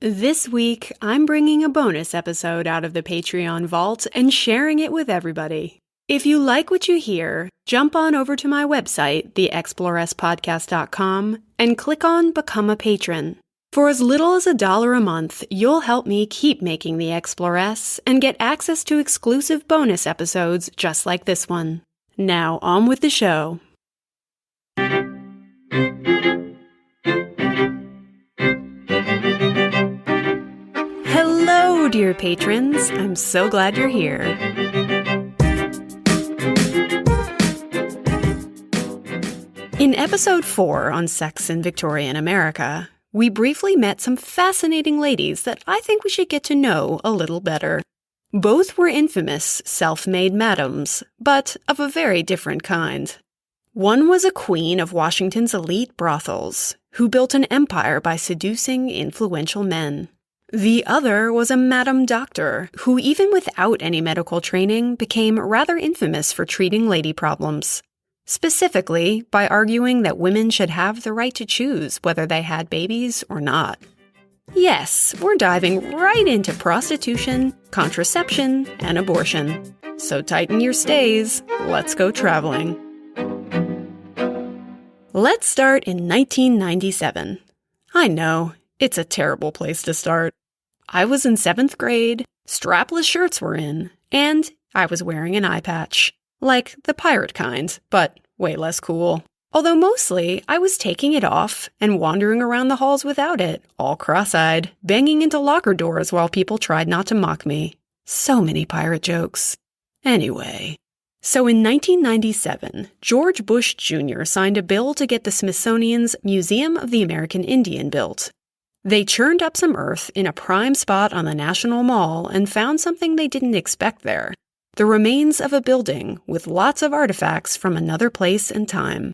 This week, I'm bringing a bonus episode out of the Patreon vault and sharing it with everybody. If you like what you hear, jump on over to my website, theexploresspodcast.com, and click on Become a Patron. For as little as $1 a month, you'll help me keep making The Exploress and get access to exclusive bonus episodes just like this one. Now, on with the show. Hello, dear patrons. I'm so glad you're here. In episode 4 on sex in Victorian America, we briefly met some fascinating ladies that I think we should get to know a little better. Both were infamous self-made madams, but of a very different kind. One was a queen of Washington's elite brothels, who built an empire by seducing influential men. The other was a Madam Doctor, who even without any medical training became rather infamous for treating lady problems. Specifically, by arguing that women should have the right to choose whether they had babies or not. Yes, we're diving right into prostitution, contraception, and abortion. So tighten your stays, let's go traveling. Let's start in 1997. I know, it's a terrible place to start. I was in 7th grade, strapless shirts were in, and I was wearing an eye patch. Like the pirate kind, but way less cool. Although mostly, I was taking it off and wandering around the halls without it, all cross-eyed, banging into locker doors while people tried not to mock me. So many pirate jokes. Anyway. So in 1997, George Bush Jr. signed a bill to get the Smithsonian's Museum of the American Indian built. They churned up some earth in a prime spot on the National Mall and found something they didn't expect there. The remains of a building with lots of artifacts from another place and time.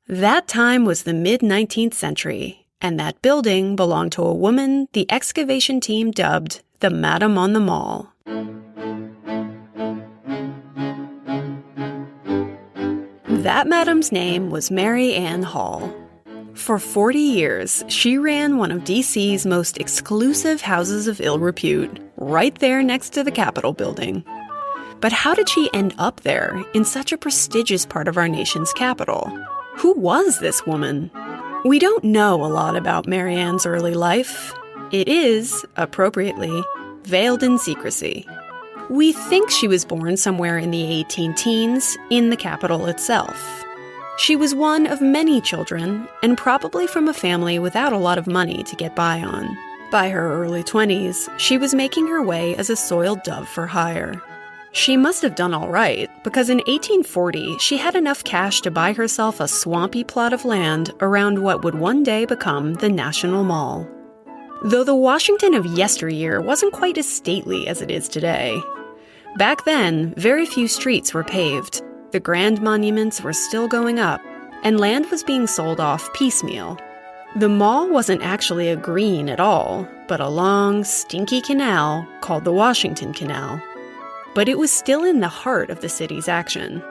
That time was the mid-19th century, and that building belonged to a woman the excavation team dubbed the Madam on the Mall. That madam's name was Mary Ann Hall. For 40 years, she ran one of D.C.'s most exclusive houses of ill repute, right there next to the Capitol building. But how did she end up there, in such a prestigious part of our nation's capital? Who was this woman? We don't know a lot about Mary Ann's early life. It is, appropriately, veiled in secrecy. We think she was born somewhere in the 18-teens, in the Capitol itself. She was one of many children, and probably from a family without a lot of money to get by on. By her early 20s, she was making her way as a soiled dove for hire. She must have done all right, because in 1840, she had enough cash to buy herself a swampy plot of land around what would one day become the National Mall. Though the Washington of yesteryear wasn't quite as stately as it is today. Back then, very few streets were paved, the grand monuments were still going up, and land was being sold off piecemeal. The mall wasn't actually a green at all, but a long, stinky canal called the Washington Canal. But it was still in the heart of the city's action.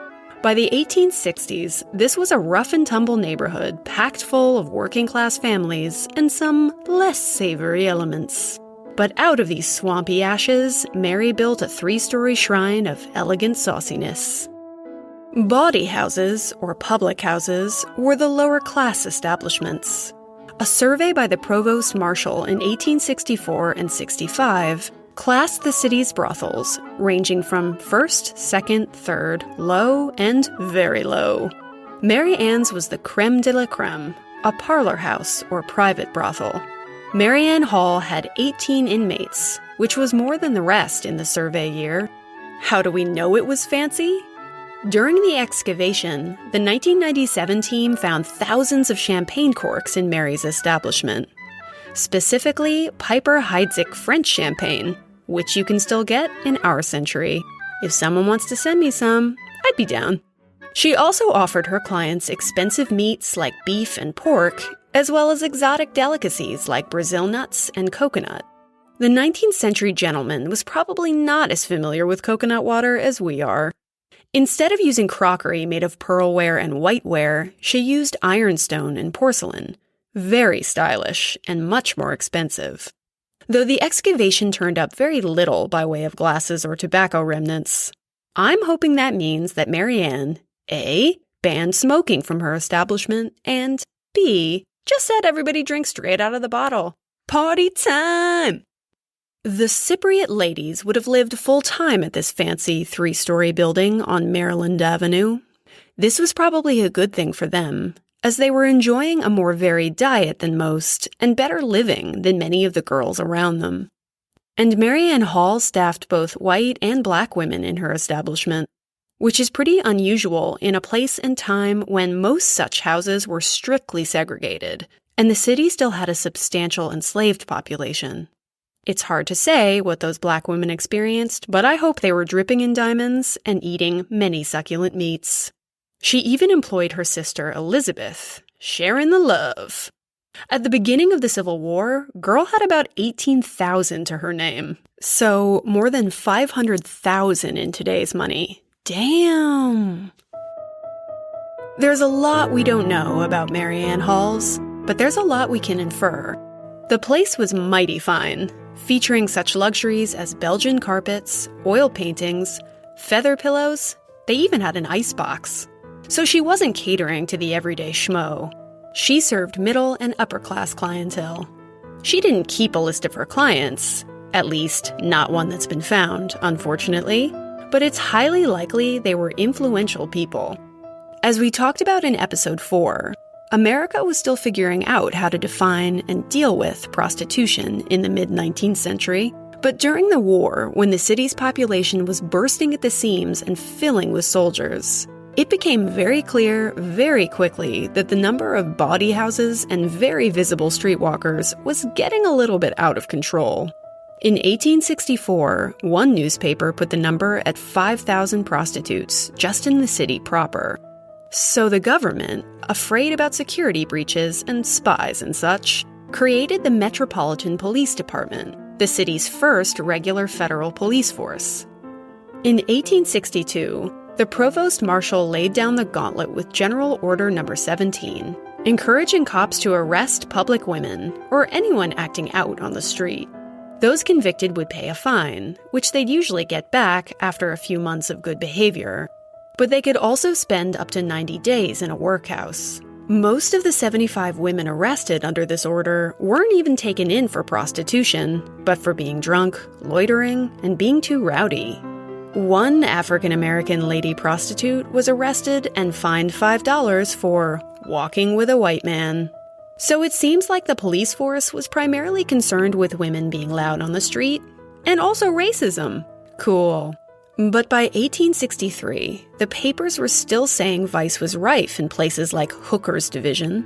By the 1860s, this was a rough-and-tumble neighborhood packed full of working-class families and some less savory elements. But out of these swampy ashes, Mary built a 3-story shrine of elegant sauciness. Bawdy houses, or public houses, were the lower-class establishments. A survey by the Provost Marshal in 1864 and 65 classed the city's brothels, ranging from 1st, 2nd, 3rd, low, and very low. Mary Ann's was the creme de la creme, a parlor house or private brothel. Mary Ann Hall had 18 inmates, which was more than the rest in the survey year. How do we know it was fancy? During the excavation, the 1997 team found thousands of champagne corks in Mary's establishment. Specifically, Piper Heidsieck French champagne, which you can still get in our century. If someone wants to send me some, I'd be down. She also offered her clients expensive meats like beef and pork, as well as exotic delicacies like Brazil nuts and coconut. The 19th century gentleman was probably not as familiar with coconut water as we are. Instead of using crockery made of pearlware and whiteware, she used ironstone and porcelain. Very stylish and much more expensive. though the excavation turned up very little by way of glasses or tobacco remnants. I'm hoping that means that Mary Ann, A, banned smoking from her establishment, and B, just said everybody drink straight out of the bottle. Party time! The Cypriot ladies would have lived full-time at this fancy 3-story building on Maryland Avenue. This was probably a good thing for them, as they were enjoying a more varied diet than most and better living than many of the girls around them. And Mary Ann Hall staffed both white and black women in her establishment, which is pretty unusual in a place and time when most such houses were strictly segregated, and the city still had a substantial enslaved population. It's hard to say what those black women experienced, but I hope they were dripping in diamonds and eating many succulent meats. She even employed her sister Elizabeth, sharing the love. At the beginning of the Civil War, Girl had about 18,000 to her name, so more than 500,000 in today's money. Damn! There's a lot we don't know about Mary Ann Halls, but there's a lot we can infer. The place was mighty fine, featuring such luxuries as Belgian carpets, oil paintings, feather pillows. They even had an icebox. So she wasn't catering to the everyday schmo. She served middle and upper class clientele. She didn't keep a list of her clients, at least not one that's been found, unfortunately, but it's highly likely they were influential people. As we talked about in episode 4, America was still figuring out how to define and deal with prostitution in the mid-19th century, but during the war, when the city's population was bursting at the seams and filling with soldiers, it became very clear very quickly that the number of bawdy houses and very visible streetwalkers was getting a little bit out of control. In 1864, one newspaper put the number at 5,000 prostitutes just in the city proper. So the government, afraid about security breaches and spies and such, created the Metropolitan Police Department, the city's first regular federal police force. In 1862, the Provost Marshal laid down the gauntlet with General Order No. 17, encouraging cops to arrest public women or anyone acting out on the street. Those convicted would pay a fine, which they'd usually get back after a few months of good behavior. But they could also spend up to 90 days in a workhouse. Most of the 75 women arrested under this order weren't even taken in for prostitution, but for being drunk, loitering, and being too rowdy. One African-American lady prostitute was arrested and fined $5 for walking with a white man. So it seems like the police force was primarily concerned with women being loud on the street, and also racism. Cool. But by 1863, the papers were still saying vice was rife in places like Hooker's Division.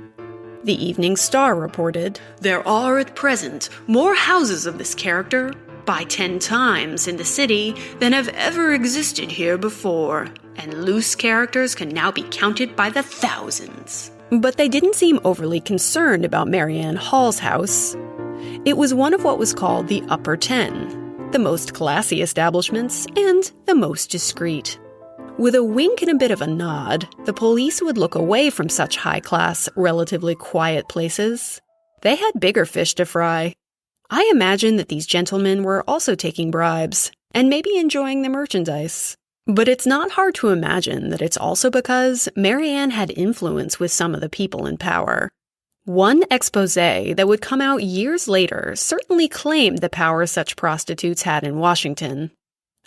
The Evening Star reported, "There are at present more houses of this character, by 10 times in the city, than have ever existed here before, and loose characters can now be counted by the thousands." But they didn't seem overly concerned about Mary Ann Hall's house. It was one of what was called the Upper 10, the most classy establishments and the most discreet. With a wink and a bit of a nod, the police would look away from such high-class, relatively quiet places. They had bigger fish to fry. I imagine that these gentlemen were also taking bribes, and maybe enjoying the merchandise. But it's not hard to imagine that it's also because Mary Ann had influence with some of the people in power. One exposé that would come out years later certainly claimed the power such prostitutes had in Washington.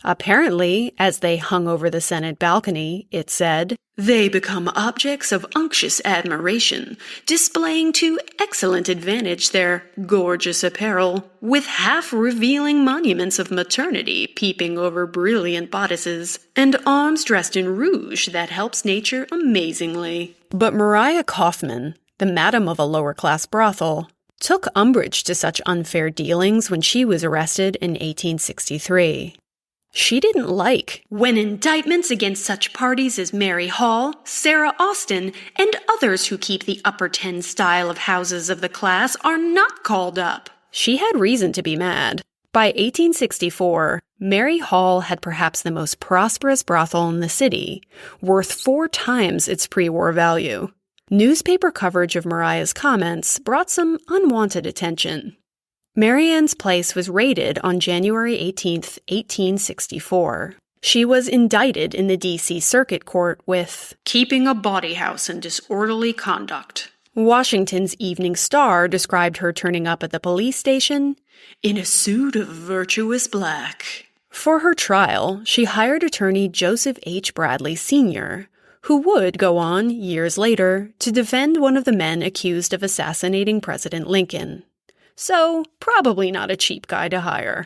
Apparently, as they hung over the Senate balcony, it said, "They become objects of unctuous admiration, displaying to excellent advantage their gorgeous apparel, with half-revealing monuments of maternity peeping over brilliant bodices, and arms dressed in rouge that helps nature amazingly." But Maria Kaufman, the madam of a lower-class brothel, took umbrage to such unfair dealings when she was arrested in 1863. She didn't like when indictments against such parties as Mary Hall, Sarah Austin, and others who keep the Upper 10 style of houses of the class are not called up. She had reason to be mad. By 1864, Mary Hall had perhaps the most prosperous brothel in the city, worth 4 times its pre-war value. Newspaper coverage of Mariah's comments brought some unwanted attention. Mary Ann's place was raided on January 18, 1864. She was indicted in the D.C. Circuit Court with keeping a bawdy house in disorderly conduct. Washington's Evening Star described her turning up at the police station in a suit of virtuous black. For her trial, she hired attorney Joseph H. Bradley Sr., who would go on, years later, to defend one of the men accused of assassinating President Lincoln. So, probably not a cheap guy to hire.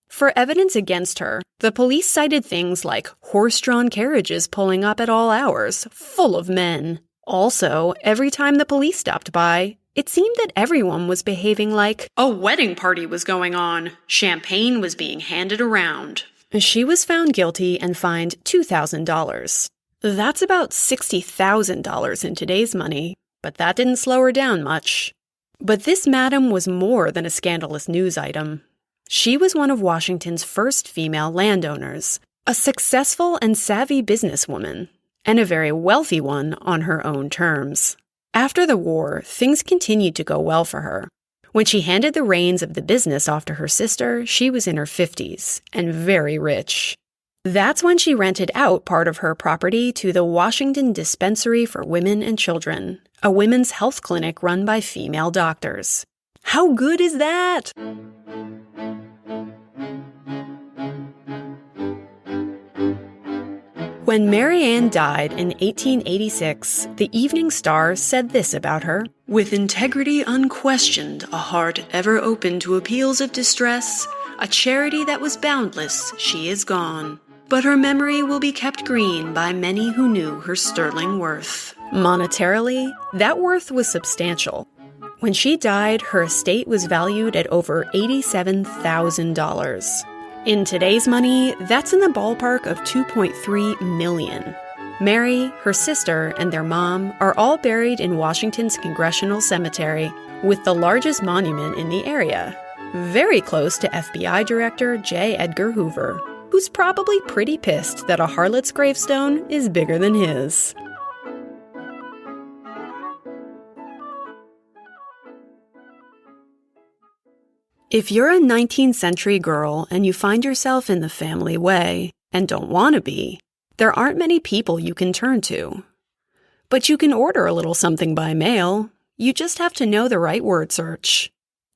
For evidence against her, the police cited things like horse-drawn carriages pulling up at all hours, full of men. Also, every time the police stopped by, it seemed that everyone was behaving like a wedding party was going on. Champagne was being handed around. She was found guilty and fined $2,000. That's about $60,000 in today's money, but that didn't slow her down much. But this madam was more than a scandalous news item. She was one of Washington's first female landowners, a successful and savvy businesswoman, and a very wealthy one on her own terms. After the war, things continued to go well for her. When she handed the reins of the business off to her sister, she was in her 50s and very rich. That's when she rented out part of her property to the Washington Dispensary for Women and Children, a women's health clinic run by female doctors. How good is that? When Mary Ann died in 1886, the Evening Star said this about her: "With integrity unquestioned, a heart ever open to appeals of distress, a charity that was boundless, she is gone. But her memory will be kept green by many who knew her sterling worth." Monetarily, that worth was substantial. When she died, her estate was valued at over $87,000. In today's money, that's in the ballpark of $2.3 million. Mary, her sister, and their mom are all buried in Washington's Congressional Cemetery, with the largest monument in the area, very close to FBI Director J. Edgar Hoover, who's probably pretty pissed that a harlot's gravestone is bigger than his. If you're a 19th century girl and you find yourself in the family way, and don't want to be, there aren't many people you can turn to. But you can order a little something by mail. You just have to know the right word search.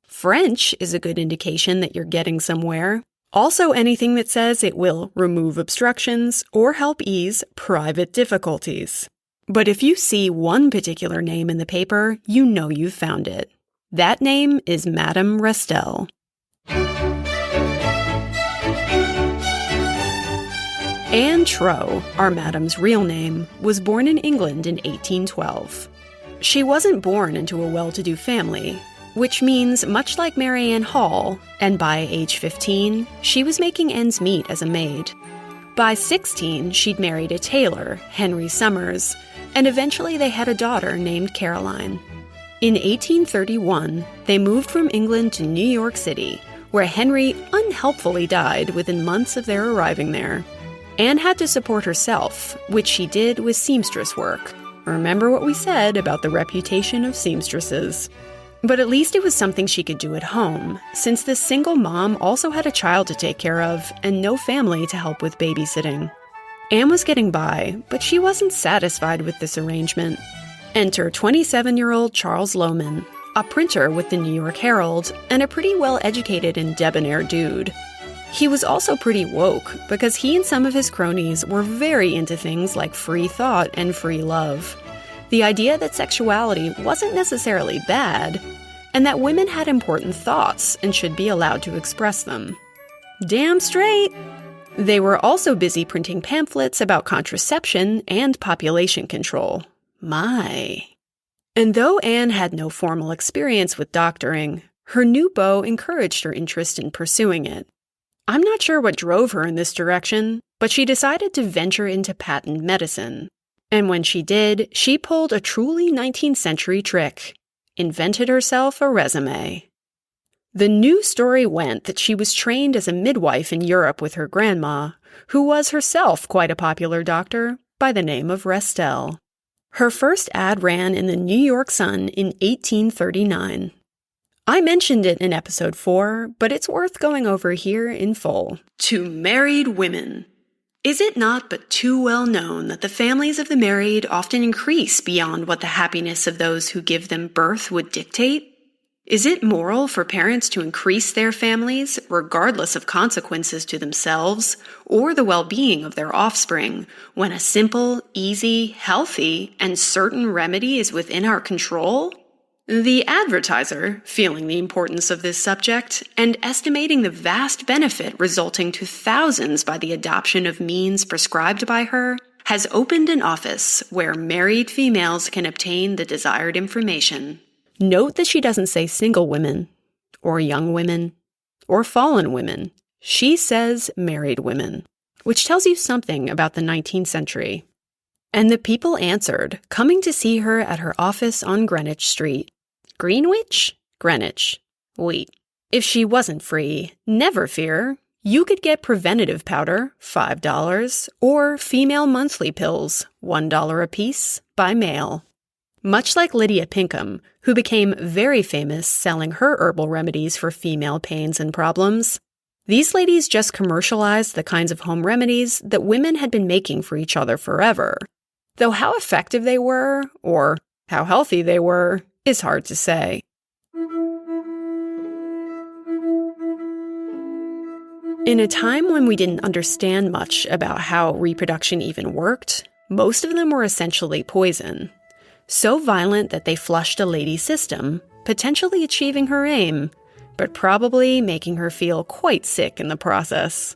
French is a good indication that you're getting somewhere. Also, anything that says it will remove obstructions or help ease private difficulties. But if you see one particular name in the paper, you know you've found it. That name is Madame Restell. Anne True, our Madame's real name, was born in England in 1812. She wasn't born into a well-to-do family, which means, much like Mary Ann Hall, and by age 15, she was making ends meet as a maid. By 16, she'd married a tailor, Henry Summers, and eventually they had a daughter named Caroline. In 1831, they moved from England to New York City, where Henry unhelpfully died within months of their arriving there. Anne had to support herself, which she did with seamstress work. Remember what we said about the reputation of seamstresses. But at least it was something she could do at home, since this single mom also had a child to take care of and no family to help with babysitting. Anne was getting by, but she wasn't satisfied with this arrangement. Enter 27-year-old Charles Lohman, a printer with the New York Herald, and a pretty well-educated and debonair dude. He was also pretty woke, because he and some of his cronies were very into things like free thought and free love. The idea that sexuality wasn't necessarily bad, and that women had important thoughts and should be allowed to express them. Damn straight! They were also busy printing pamphlets about contraception and population control. My. And though Anne had no formal experience with doctoring, her new beau encouraged her interest in pursuing it. I'm not sure what drove her in this direction, but she decided to venture into patent medicine. And when she did, she pulled a truly 19th century trick: invented herself a resume. The news story went that she was trained as a midwife in Europe with her grandma, who was herself quite a popular doctor by the name of Restell. Her first ad ran in the New York Sun in 1839. I mentioned it in episode 4, but it's worth going over here in full. To married women. Is it not but too well known that the families of the married often increase beyond what the happiness of those who give them birth would dictate? Is it moral for parents to increase their families, regardless of consequences to themselves or the well-being of their offspring, when a simple, easy, healthy, and certain remedy is within our control? The advertiser, feeling the importance of this subject and estimating the vast benefit resulting to thousands by the adoption of means prescribed by her, has opened an office where married females can obtain the desired information. Note that she doesn't say single women, or young women, or fallen women. She says married women, which tells you something about the 19th century. And the people answered, coming to see her at her office on Greenwich Street. Greenwich? Greenwich. Wait. If she wasn't free, never fear. You could get preventative powder, $5, or female monthly pills, $1 apiece, by mail. Much like Lydia Pinkham, who became very famous selling her herbal remedies for female pains and problems, these ladies just commercialized the kinds of home remedies that women had been making for each other forever. Though how effective they were, or how healthy they were, is hard to say. In a time when we didn't understand much about how reproduction even worked, most of them were essentially poison. So violent that they flushed a lady's system, potentially achieving her aim, but probably making her feel quite sick in the process.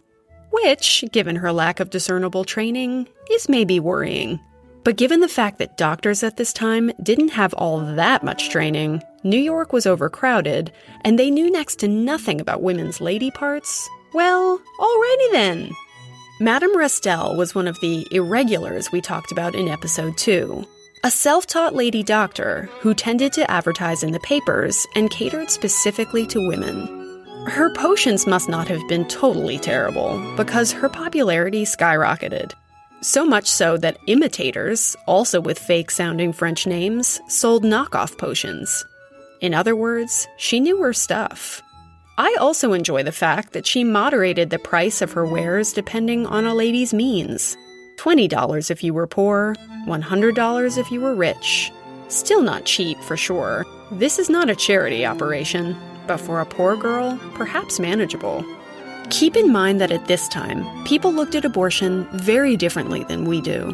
Which, given her lack of discernible training, is maybe worrying. But given the fact that doctors at this time didn't have all that much training, New York was overcrowded, and they knew next to nothing about women's lady parts, well, alrighty then. Madame Restel was one of the irregulars we talked about in episode 2. A self-taught lady doctor who tended to advertise in the papers and catered specifically to women. Her potions must not have been totally terrible, because her popularity skyrocketed. So much so that imitators, also with fake-sounding French names, sold knockoff potions. In other words, she knew her stuff. I also enjoy the fact that she moderated the price of her wares depending on a lady's means. $20 if you were poor, $100 if you were rich. Still not cheap, for sure. This is not a charity operation, but for a poor girl, perhaps manageable. Keep in mind that at this time, people looked at abortion very differently than we do.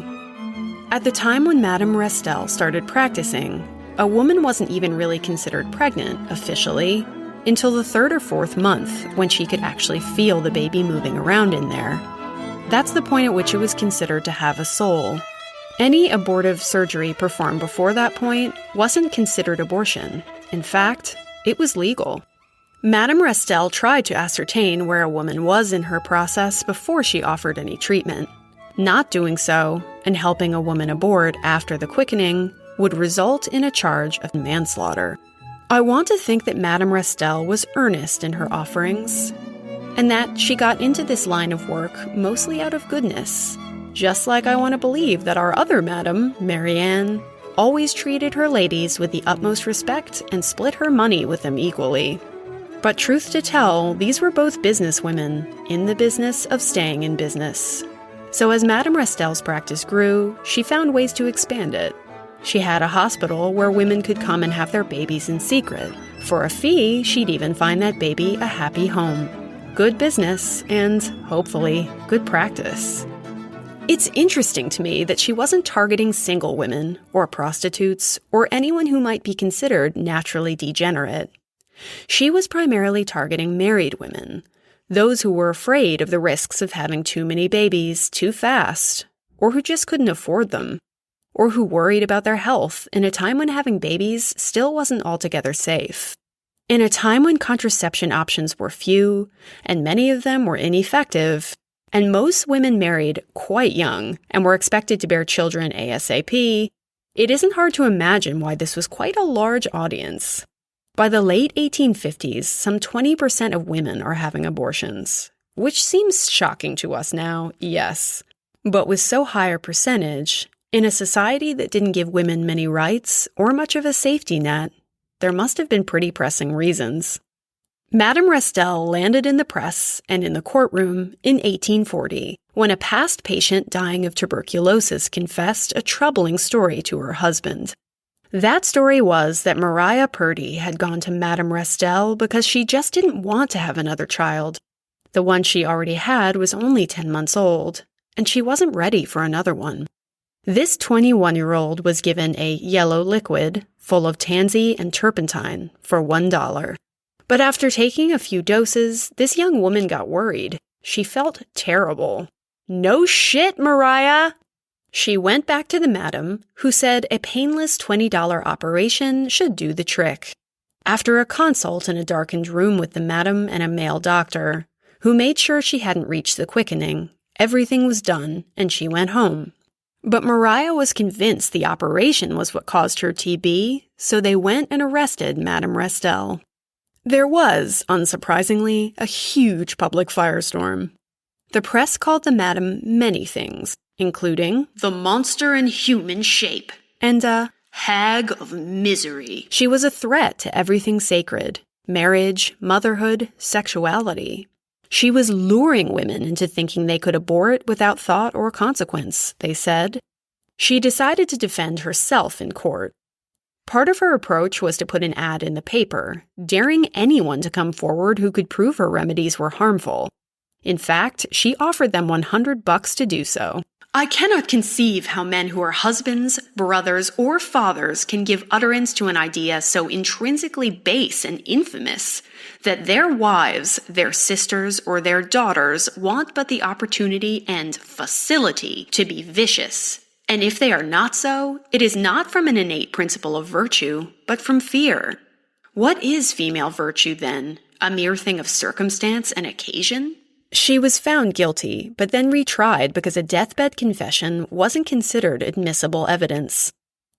At the time when Madame Restel started practicing, a woman wasn't even really considered pregnant, officially, until the 3rd or 4th month, when she could actually feel the baby moving around in there. That's the point at which it was considered to have a soul. Any abortive surgery performed before that point wasn't considered abortion. In fact, it was legal. Madame Restel tried to ascertain where a woman was in her process before she offered any treatment. Not doing so, and helping a woman abort after the quickening, would result in a charge of manslaughter. I want to think that Madame Restel was earnest in her offerings, and that she got into this line of work mostly out of goodness, just like I want to believe that our other Madame, Mary Ann, always treated her ladies with the utmost respect and split her money with them equally. But truth to tell, these were both businesswomen in the business of staying in business. So as Madame Restel's practice grew, she found ways to expand it. She had a hospital where women could come and have their babies in secret. For a fee, she'd even find that baby a happy home. Good business, and, hopefully, good practice. It's interesting to me that she wasn't targeting single women, or prostitutes, or anyone who might be considered naturally degenerate. She was primarily targeting married women, those who were afraid of the risks of having too many babies too fast, or who just couldn't afford them, or who worried about their health in a time when having babies still wasn't altogether safe. In a time when contraception options were few, and many of them were ineffective, and most women married quite young and were expected to bear children ASAP, it isn't hard to imagine why this was quite a large audience. By the late 1850s, some 20% of women are having abortions, which seems shocking to us now, yes. But with so high a percentage, in a society that didn't give women many rights or much of a safety net, there must have been pretty pressing reasons. Madame Restel landed in the press and in the courtroom in 1840, when a past patient dying of tuberculosis confessed a troubling story to her husband. That story was that Maria Purdy had gone to Madame Restel because she just didn't want to have another child. The one she already had was only 10 months old, and she wasn't ready for another one. This 21-year-old was given a yellow liquid full of tansy and turpentine for $1. But after taking a few doses, this young woman got worried. She felt terrible. "No shit, Mariah!" She went back to the madam, who said a painless $20 operation should do the trick. After a consult in a darkened room with the madam and a male doctor, who made sure she hadn't reached the quickening, everything was done, and she went home. But Mariah was convinced the operation was what caused her TB, so they went and arrested Madame Restel. There was, unsurprisingly, a huge public firestorm. The press called the madam many things, including the monster in human shape and a hag of misery. She was a threat to everything sacred: marriage, motherhood, sexuality. She was luring women into thinking they could abort without thought or consequence, they said. She decided to defend herself in court. Part of her approach was to put an ad in the paper, daring anyone to come forward who could prove her remedies were harmful. In fact, she offered them $100 to do so. "I cannot conceive how men who are husbands, brothers, or fathers can give utterance to an idea so intrinsically base and infamous that their wives, their sisters, or their daughters want but the opportunity and facility to be vicious. And if they are not so, it is not from an innate principle of virtue, but from fear. What is female virtue, then? A mere thing of circumstance and occasion?" She was found guilty, but then retried because a deathbed confession wasn't considered admissible evidence.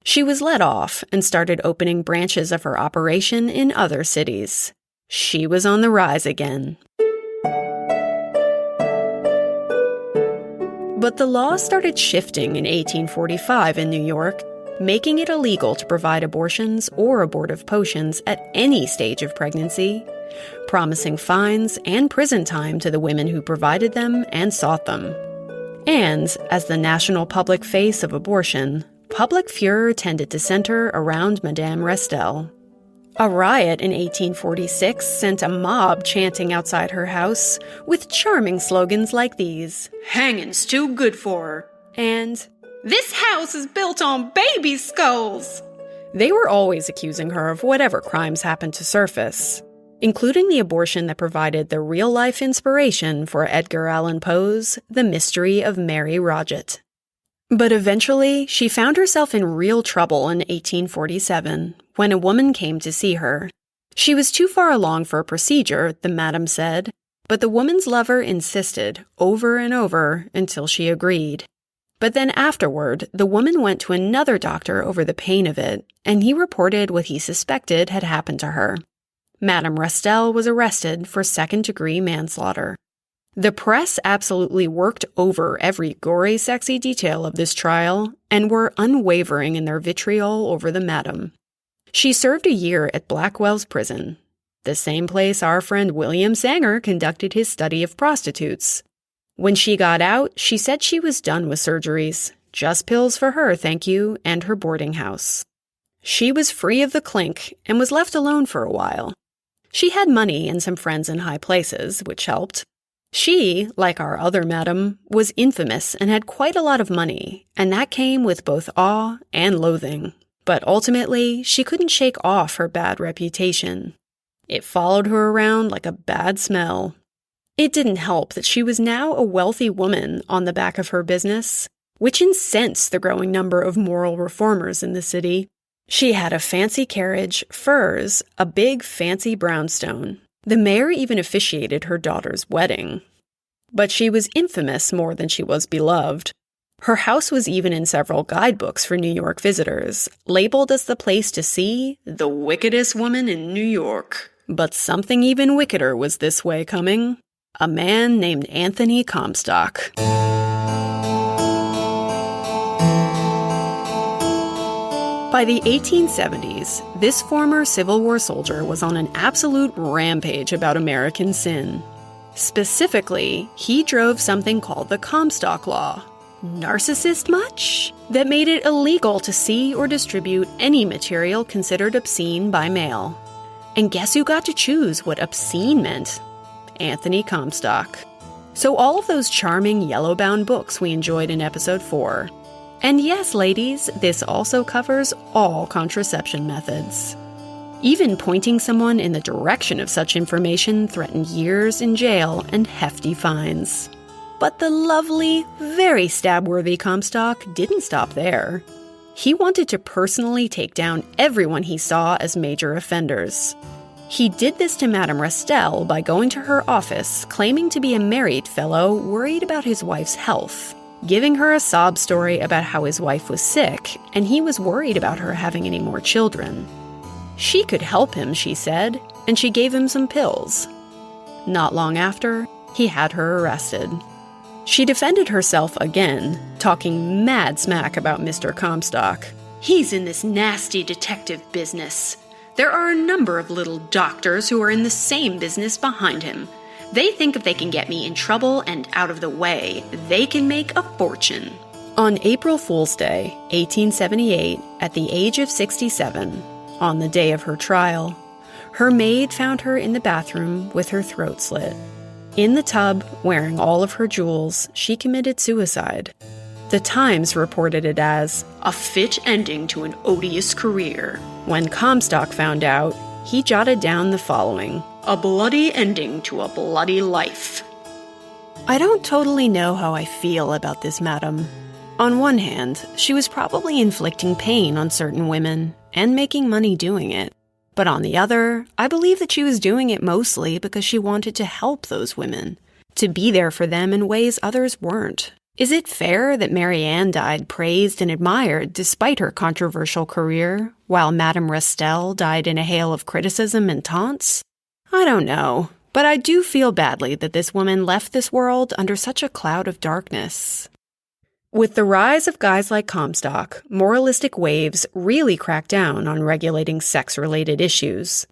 She was let off and started opening branches of her operation in other cities. She was on the rise again. But the law started shifting in 1845 in New York, making it illegal to provide abortions or abortive potions at any stage of pregnancy, promising fines and prison time to the women who provided them and sought them. And, as the national public face of abortion, public furor tended to center around Madame Restel. A riot in 1846 sent a mob chanting outside her house with charming slogans like these: "Hanging's too good for her," and "This house is built on baby skulls." They were always accusing her of whatever crimes happened to surface, including the abortion that provided the real-life inspiration for Edgar Allan Poe's The Mystery of Mary Rodgett. But eventually, she found herself in real trouble in 1847 when a woman came to see her. She was too far along for a procedure, the madam said, but the woman's lover insisted over and over until she agreed. But then afterward, the woman went to another doctor over the pain of it, and he reported what he suspected had happened to her. Madame Restel was arrested for second-degree manslaughter. The press absolutely worked over every gory, sexy detail of this trial and were unwavering in their vitriol over the madam. She served a year at Blackwell's prison, the same place our friend William Sanger conducted his study of prostitutes. When she got out, she said she was done with surgeries, just pills for her, thank you, and her boarding house. She was free of the clink and was left alone for a while. She had money and some friends in high places, which helped. She, like our other madam, was infamous and had quite a lot of money, and that came with both awe and loathing. But ultimately, she couldn't shake off her bad reputation. It followed her around like a bad smell. It didn't help that she was now a wealthy woman on the back of her business, which incensed the growing number of moral reformers in the city. She had a fancy carriage, furs, a big fancy brownstone. The mayor even officiated her daughter's wedding. But she was infamous more than she was beloved. Her house was even in several guidebooks for New York visitors, labeled as the place to see the wickedest woman in New York. But something even wickeder was this way coming. A man named Anthony Comstock. By the 1870s, this former Civil War soldier was on an absolute rampage about American sin. Specifically, he drove something called the Comstock Law. Narcissist much? That made it illegal to see or distribute any material considered obscene by mail. And guess who got to choose what obscene meant? Anthony Comstock. So all of those charming yellow-bound books we enjoyed in episode 4. And yes, ladies, this also covers all contraception methods. Even pointing someone in the direction of such information threatened years in jail and hefty fines. But the lovely, very stab-worthy Comstock didn't stop there. He wanted to personally take down everyone he saw as major offenders. He did this to Madame Restel by going to her office, claiming to be a married fellow worried about his wife's health, giving her a sob story about how his wife was sick, and he was worried about her having any more children. She could help him, she said, and she gave him some pills. Not long after, he had her arrested. She defended herself again, talking mad smack about Mr. Comstock. He's in this nasty detective business. There are a number of little doctors who are in the same business behind him. They think if they can get me in trouble and out of the way, they can make a fortune. On April Fool's Day, 1878, at the age of 67, on the day of her trial, her maid found her in the bathroom with her throat slit. In the tub, wearing all of her jewels, she committed suicide. The Times reported it as a fit ending to an odious career. When Comstock found out, he jotted down the following: a bloody ending to a bloody life. I don't totally know how I feel about this madam. On one hand, she was probably inflicting pain on certain women and making money doing it. But on the other, I believe that she was doing it mostly because she wanted to help those women, to be there for them in ways others weren't. Is it fair that Mary Ann died praised and admired despite her controversial career, while Madame Restel died in a hail of criticism and taunts? I don't know, but I do feel badly that this woman left this world under such a cloud of darkness. With the rise of guys like Comstock, moralistic waves really cracked down on regulating sex-related issues.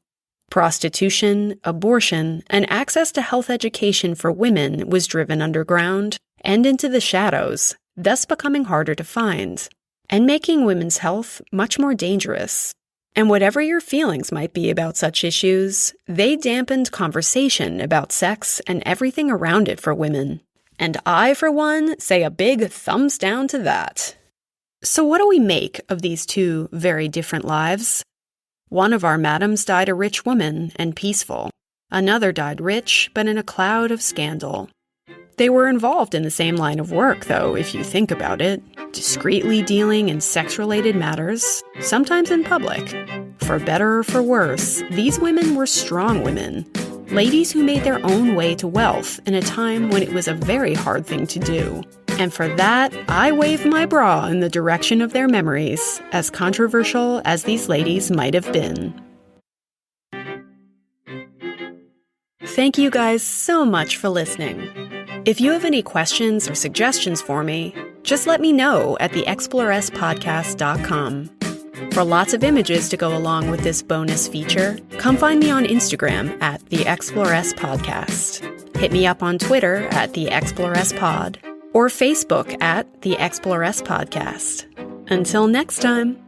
Prostitution, abortion, and access to health education for women was driven underground and into the shadows, thus becoming harder to find, and making women's health much more dangerous. And whatever your feelings might be about such issues, they dampened conversation about sex and everything around it for women. And I, for one, say a big thumbs down to that. So what do we make of these two very different lives? One of our madams died a rich woman and peaceful. Another died rich, but in a cloud of scandal. They were involved in the same line of work, though, if you think about it, discreetly dealing in sex-related matters, sometimes in public. For better or for worse, these women were strong women, ladies who made their own way to wealth in a time when it was a very hard thing to do. And for that, I wave my bra in the direction of their memories, as controversial as these ladies might have been. Thank you guys so much for listening. If you have any questions or suggestions for me, just let me know at theexploresspodcast.com. For lots of images to go along with this bonus feature, come find me on Instagram at theexplorespodcast. Hit me up on Twitter at theexplorespod or Facebook at theexplorespodcast. Until next time.